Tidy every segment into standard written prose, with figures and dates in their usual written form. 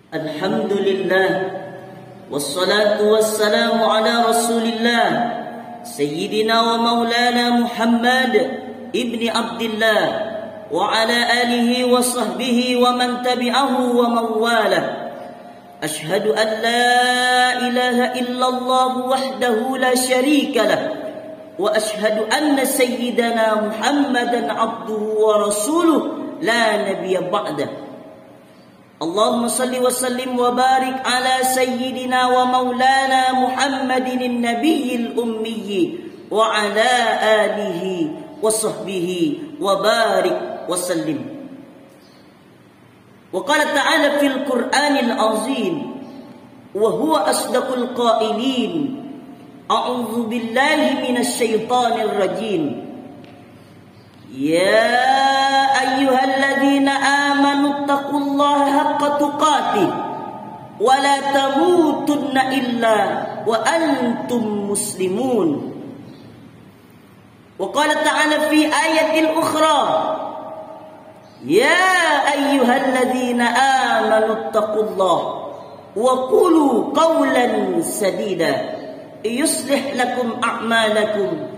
Alhamdulillah, wassalatu wassalamu ala rasulillah Sayyidina wa maulana Muhammad ibni Abdillah wa ala alihi wa sahbihi wa man tabi'ahu wa mawalah. Ashhadu an la ilaha illallah wahdahu la sharika lah wa ashhadu anna sayyidana Muhammadan abduhu wa rasuluh la nabiyya ba'dah. Allahumma salli wa sallim wa barik ala sayyidina wa maulana Muhammadin nabiyil ummi wa ala alihi wa sahbihi wa barik wa sallim. Wa qala ta'ala fil Qur'anil azim wa huwa asdaqul qailin a'udzu billahi minasy syaithanir rajim. Ya ayyuhalladzina amanu taqullaha haqqa tuqatih wa la tamutunna illa wa antum muslimun. Wa qala ta'ala fi ayatin ukhra ya ayyuhalladzina amanu taqullaha wa qulu qawlan sadida yuslih lakum a'malakum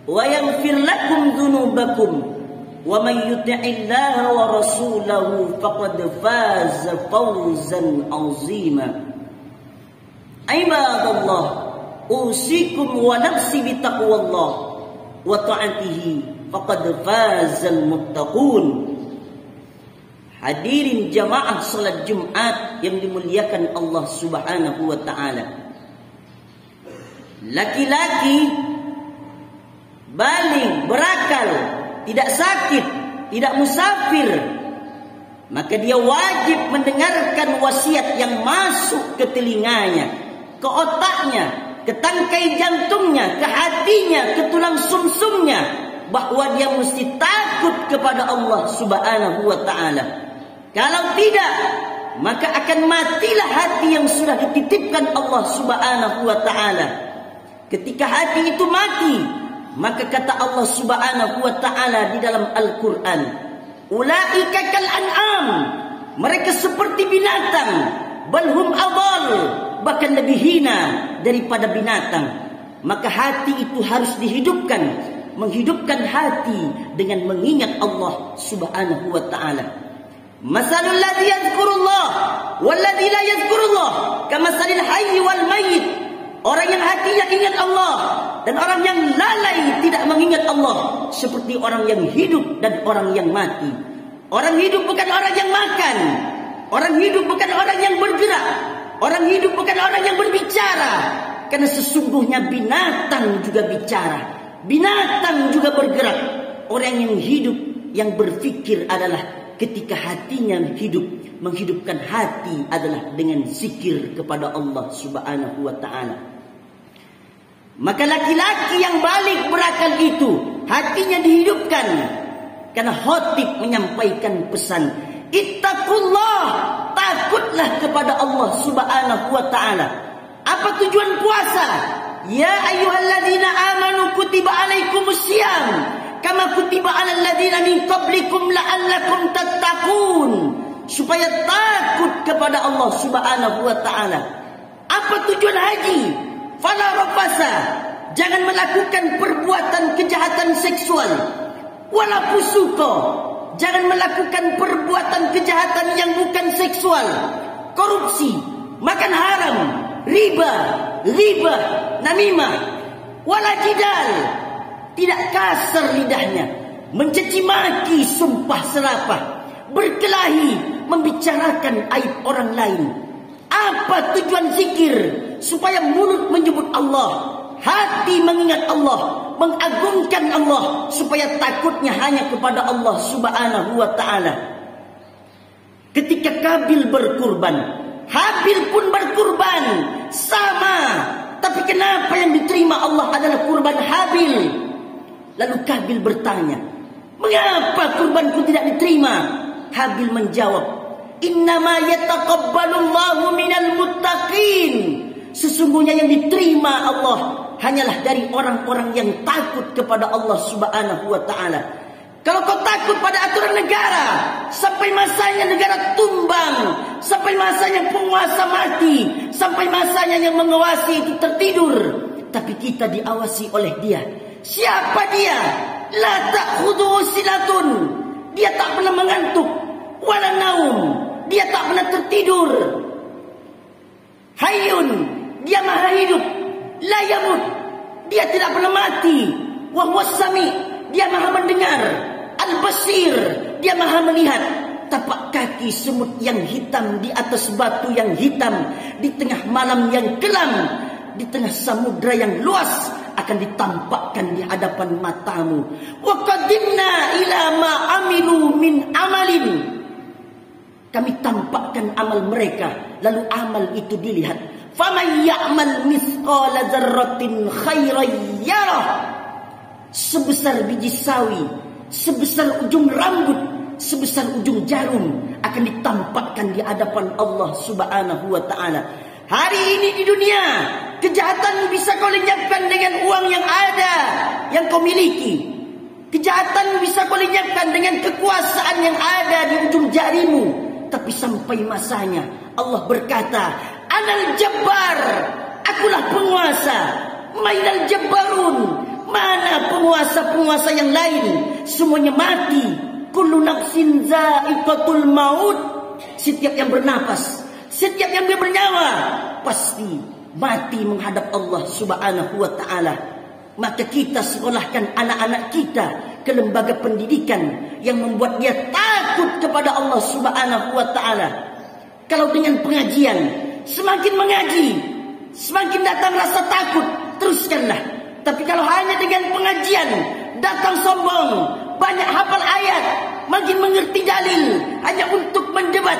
wa yaghfir lakum dhunubakum wa man yuti'illaha wa rasulahu faqad faza fawzan 'azima. Ibadallah, usikum wa nafsi bi taqwallah wa ta'atihi faqad fazal muttaqun. Hadirin jamaah salat Jumat yang dimuliakan Allah Subhanahu wa taala. Laki-laki baligh, berakal, tidak sakit, tidak musafir, maka dia wajib mendengarkan wasiat yang masuk ke telinganya, ke otaknya, ke tangkai jantungnya, ke hatinya, ke tulang sumsumnya, bahwa dia mesti takut kepada Allah Subhanahu wa taala. Kalau tidak, maka akan matilah hati yang sudah dititipkan Allah Subhanahu wa taala. Ketika hati itu mati, maka kata Allah Subhanahu wa taala di dalam Al-Qur'an, ulaika kal an'am, mereka seperti binatang, balhum adall, bahkan lebih hina daripada binatang. Maka hati itu harus dihidupkan, menghidupkan hati dengan mengingat Allah Subhanahu wa taala. Masalul ladzi yadhkurullah wal ladzi la yadhkurullah kamasalil hayy wal mayyit. Orang yang hatinya ingat Allah dan orang yang lalai tidak mengingat Allah seperti orang yang hidup dan orang yang mati. Orang hidup bukan orang yang makan. Orang hidup bukan orang yang bergerak. Orang hidup bukan orang yang berbicara. Karena sesungguhnya binatang juga bicara. Binatang juga bergerak. Orang yang hidup, yang berfikir adalah ketika hatinya hidup. Menghidupkan hati adalah dengan zikir kepada Allah Subhanahu wa ta'ala. Maka laki-laki yang baligh berakal itu hatinya dihidupkan karena khatib menyampaikan pesan, ittaqullah, takutlah kepada Allah Subhanahu wa taala. Apa tujuan puasa? Ya ayyuhalladzina amanu kutiba alaikumusiyam kama kutiba alal ladzina min qablikum la'allakum tattaqun. Supaya takut kepada Allah Subhanahu wa taala. Apa tujuan haji? Fala rafasa, jangan melakukan perbuatan kejahatan seksual. Wala fusuqa, jangan melakukan perbuatan kejahatan yang bukan seksual. Korupsi, makan haram, riba, namimah. Wala jidal, tidak kasar lidahnya, mencaci maki, sumpah serapah, berkelahi, membicarakan aib orang lain. Apa tujuan zikir? Supaya mulut menyebut Allah, hati mengingat Allah, mengagungkan Allah, supaya takutnya hanya kepada Allah Subhanahu wa ta'ala. Ketika Kabil berkurban, Habil pun berkurban, sama. Tapi kenapa yang diterima Allah adalah kurban Habil? Lalu Kabil bertanya, mengapa kurbanku tidak diterima? Habil menjawab, innama yataqabbalullahu minal muttaqin. Sesungguhnya yang diterima Allah hanyalah dari orang-orang yang takut kepada Allah Subhanahu wa ta'ala. Kalau kau takut pada aturan negara, sampai masanya negara tumbang, sampai masanya penguasa mati, sampai masanya yang mengawasi itu tertidur, tapi kita diawasi oleh dia. Siapa dia? La ta'khudhuhu sinatun. Dia tak pernah mengantuk, wala naum. Dia tak pernah tertidur. Hayyun, dia maha hidup. La yamut, dia tidak pernah mati. Wa huwas sami, dia maha mendengar. Al-Basir, dia maha melihat. Tapak kaki semut yang hitam di atas batu yang hitam, di tengah malam yang kelam, di tengah samudra yang luas, akan ditampakkan di hadapan matamu. Wa qadimna ila ma amilu min amalin. Kami tampakkan amal mereka, lalu amal itu dilihat. Faman ya'mal mithqala dzarratin khairan yarah. Sebesar biji sawi, sebesar ujung rambut, sebesar ujung jarum, akan ditampakkan di hadapan Allah Subhanahu wa ta'ala. Hari ini di dunia, kejahatan bisa kau lenyapkan dengan uang yang ada, yang kau miliki. Kejahatan bisa kau lenyapkan dengan kekuasaan yang ada di ujung jarimu. Tapi sampai masanya Allah berkata, Anal Jabbar, akulah penguasa. Mainal Jabbarun, mana penguasa-penguasa yang lain? Semuanya mati. Kullu nafsin za'iqatul maut. Setiap yang bernapas, setiap yang bernyawa, pasti mati menghadap Allah Subhanahu wa ta'ala. Maka kita sekolahkan anak-anak kita ke lembaga pendidikan yang membuat dia takut kepada Allah Subhanahu wa ta'ala. Kalau dengan pengajian, semakin mengaji, semakin datang rasa takut, teruskanlah. Tapi kalau hanya dengan pengajian, datang sombong, banyak hafal ayat, makin mengerti dalil, hanya untuk mendebat.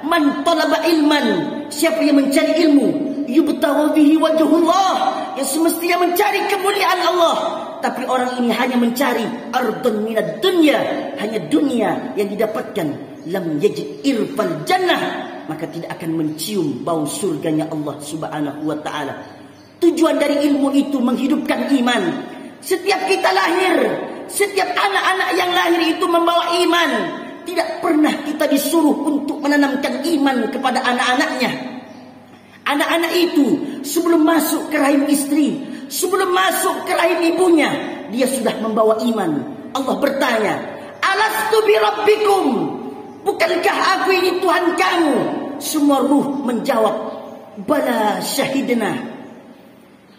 Man talaba ilman, siapa yang mencari ilmu, yubtagha bihi wajhullah, yang semestinya mencari kemuliaan Allah. Tapi orang ini hanya mencari ardun minad dunya, hanya dunia yang didapatkan. Lam yajid irfal jannah, maka tidak akan mencium bau surganya Allah Subhanahu wa ta'ala. Tujuan dari ilmu itu menghidupkan iman. Setiap kita lahir, setiap anak-anak yang lahir itu membawa iman. Tidak pernah kita disuruh untuk menanamkan iman kepada anak-anaknya. Anak-anak itu sebelum masuk ke rahim istri, sebelum masuk ke rahim ibunya, dia sudah membawa iman. Allah bertanya, Alastu bi rabbikum, bukankah aku ini Tuhan kamu? Semua ruh menjawab, Bala syahidna,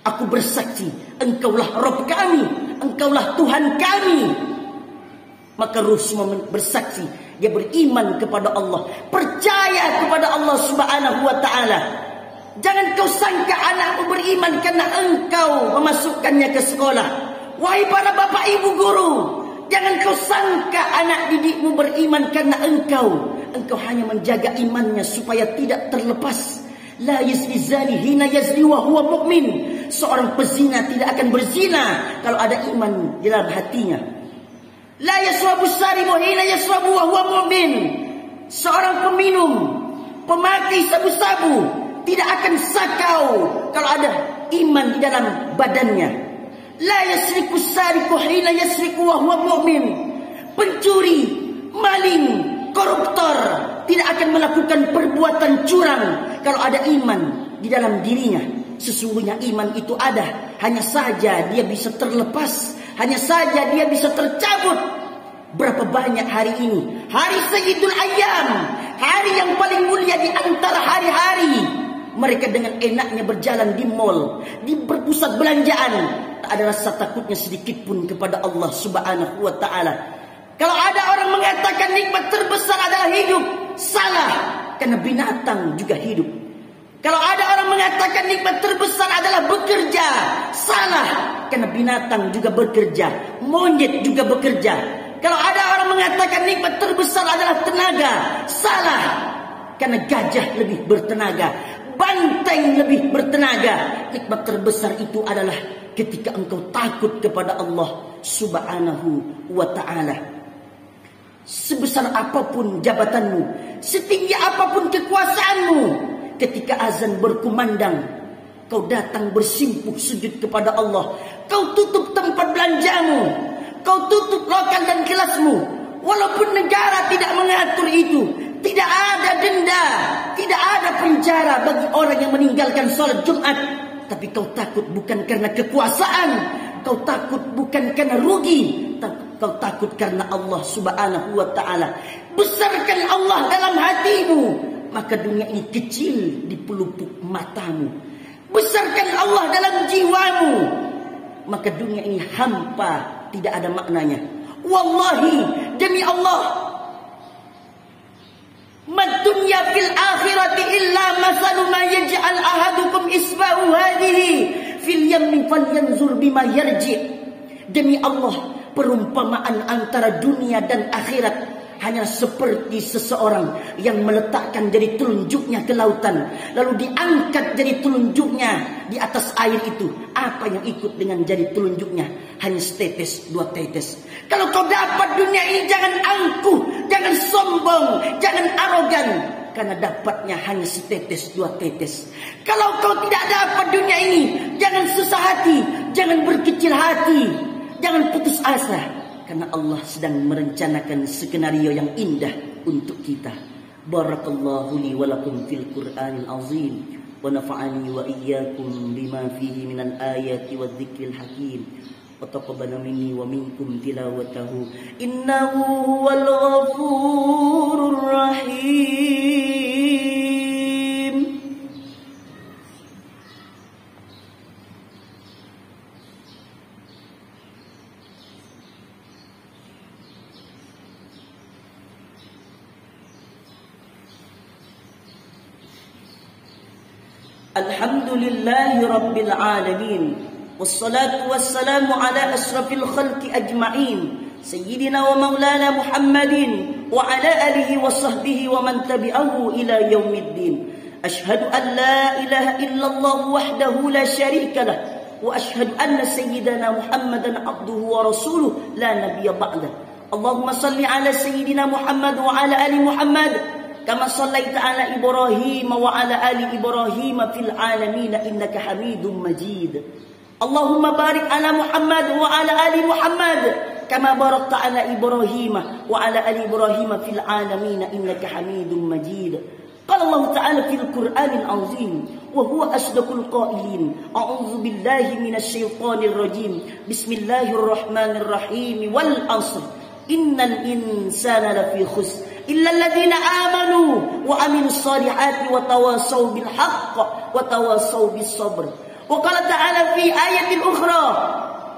aku bersaksi, engkaulah Rabb kami, engkaulah Tuhan kami. Maka ruh semua bersaksi, dia beriman kepada Allah, percaya kepada Allah Subhanahu wa ta'ala. Jangan kau sangka anakmu beriman karena engkau memasukkannya ke sekolah. Wahai para bapak ibu guru, jangan kau sangka anak didikmu beriman karena engkau hanya menjaga imannya supaya tidak terlepas. La yazni zani hina yazni wa huwa mu'min. Seorang pezina tidak akan berzina kalau ada iman di dalam hatinya. La yasrabu saribu hina yasrabu wa huwa mu'min. Seorang peminum, pemakai sabu-sabu tidak akan sakau kalau ada iman di dalam badannya. La yasriku sariku hina yasriku wa huwa mu'min. Pencuri, maling, koruptor tidak akan melakukan perbuatan curang kalau ada iman di dalam dirinya. Sesungguhnya iman itu ada, hanya saja dia bisa terlepas, hanya saja dia bisa tercabut. Berapa banyak hari ini, hari Sayyidul Ayyam, hari yang paling mulia di antara hari-hari, mereka dengan enaknya berjalan di mall, di berpusat belanjaan, tak ada rasa takutnya sedikit pun kepada Allah Subhanahu wa ta'ala. Kalau ada orang mengatakan nikmat terbesar adalah hidup, salah, karena binatang juga hidup. Kalau ada orang mengatakan nikmat terbesar adalah bekerja, salah, karena binatang juga bekerja, monyet juga bekerja. Kalau ada orang mengatakan nikmat terbesar adalah tenaga, salah, karena gajah lebih bertenaga, banteng lebih bertenaga. Nikmat terbesar itu adalah ketika engkau takut kepada Allah Subhanahu wa ta'ala. Sebesar apapun jabatanmu, setinggi apapun kekuasaanmu, ketika azan berkumandang, kau datang bersimpuh sujud kepada Allah, kau tutup tempat belanjamu, kau tutup lokal dan kelasmu. Walaupun negara tidak mengatur itu, tidak ada denda, tidak ada penjara bagi orang yang meninggalkan sholat Jumat. Tapi kau takut bukan karena kekuasaan, kau takut bukan karena rugi, kau takut karena Allah Subhanahu wa ta'ala. Besarkan Allah dalam hatimu, maka dunia ini kecil di pelupuk matamu. Besarkan Allah dalam jiwamu, maka dunia ini hampa, tidak ada maknanya. Wallahi, demi Allah, mad dunya fil akhirati illa masalu ma yaj'al ahadukum isba'u hadhihi fil yammi falyanzur bima yarji. Demi Allah, perumpamaan antara dunia dan akhirat hanya seperti seseorang yang meletakkan jari telunjuknya ke lautan, lalu diangkat jari telunjuknya di atas air itu. Apa yang ikut dengan jari telunjuknya? Hanya setetes, dua tetes. Kalau kau dapat dunia ini, jangan angkuh, jangan sombong, jangan arogan, karena dapatnya hanya setetes, dua tetes. Kalau kau tidak dapat dunia ini, jangan susah hati, jangan berkecil hati, jangan putus asa, karena Allah sedang merencanakan skenario yang indah untuk kita. Barakallahu li wa lakum fil Qur'anil azim, wa nafa'ani wa iyyakum bima fihi minal ayati wadh-dhikril hakim, wa taqabbala minni wa minkum tilawatahu innahu huwal ghafurur rahim. Alhamdulillahi Rabbil Alamin, wassalatu wassalamu ala asrafil khalqi ajma'in, Sayyidina wa maulana Muhammadin wa ala alihi wa sahbihi wa man tabi'ahu ila yaumiddin. Ashhadu an la ilaha illallah wahdahu la sharika lah, wa ashhadu anna Sayyidina Muhammadan abduhu wa rasuluh la nabiyya ba'dah. Allahumma salli ala Sayyidina Muhammad wa ala ali Muhammad kama sallaita ala Ibrahim wa ala ali Ibrahim fil alamin innaka Hamidum Majid. Allahumma barik ala Muhammad wa ala ali Muhammad kama barakta ala Ibrahim wa ala ali Ibrahim fil alamin innaka Hamidum Majid. Qala Allah ta'ala fil Qur'anil azim wa huwa asdaqul qailin. A'udzu billahi minasy syaithanir rajim. Bismillahirrahmanirrahim. Wal 'ashr innal insana lafi khusr illa alladhina amanu wa amilus solihati wa tawasaw bil haqq wa tawasaw bis sabr. Wa qala ta'ala fi ayatin ukhra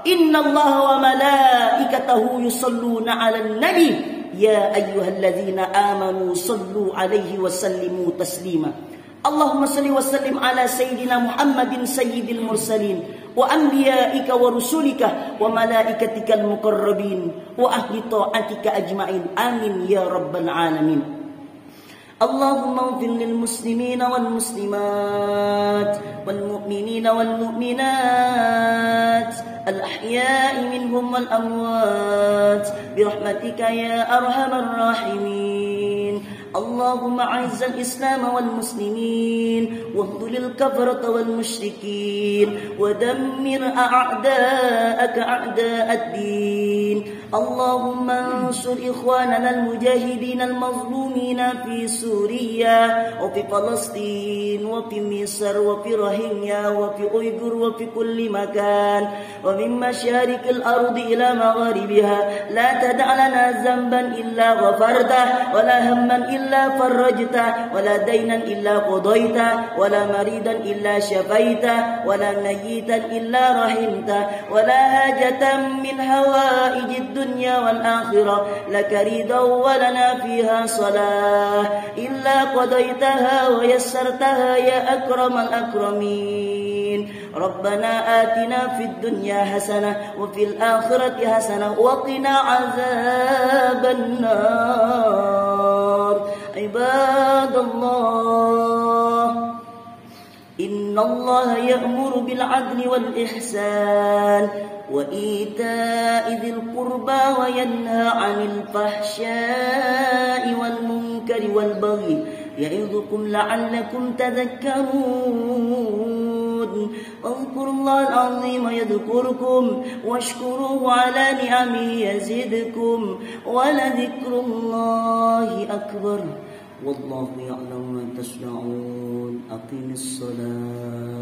innallaha wa malaikatahu yusalluna 'alan nabi ya ayyuhalladzina amanu sallu 'alaihi wa sallimu taslima. Allahumma salli wa sallim ala sayyidina Muhammadin sayyidil mursalin wa anbiya'ika wa rusulika wa malaikatikal muqarrabin wa ahli ta'atika ajma'in. Amin ya rabbal alamin. Allahumma ighfir lil muslimina wal muslimat wal mu'minina wal mu'minat al ahya'i minhum wal amwat bi rahmatika ya arhamar rahimin. اللهم أعز الإسلام والمسلمين واخذل الكفرة والمشركين ودمر أعداءك أعداء الدين. اللهم انصر إخواننا المجاهدين المظلومين في سوريا وفي فلسطين وفي مصر وفي روهينيا وفي أويغور وفي كل مكان ومن مشارق الأرض إلى مغاربها. لا تدع لنا ذنبا إلا غفرته ولا هما إلا فرجته ولا دينا إلا قضيته ولا مريضا إلا شفيته ولا ميتا إلا رحمته ولا حاجة من حوائج الدنيا والآخرة لك رضا ولنا فيها صلاح إلا قضيتها ويسرتها يا أكرم الأكرمين. ربنا آتنا في الدنيا حسنة وفي الآخرة حسنة وقنا عذاب النار. عباد الله إن الله يأمر بالعدل والإحسان وإيتاء ذي القربى وينهى عن الفحشاء والمنكر والبغي يعظكم لعلكم تذكرون. واذكروا الله العظيم يذكركم واشكروه على نعمه يزدكم ولذكر الله أكبر والله يعلم ما تصنعون أقم الصلاة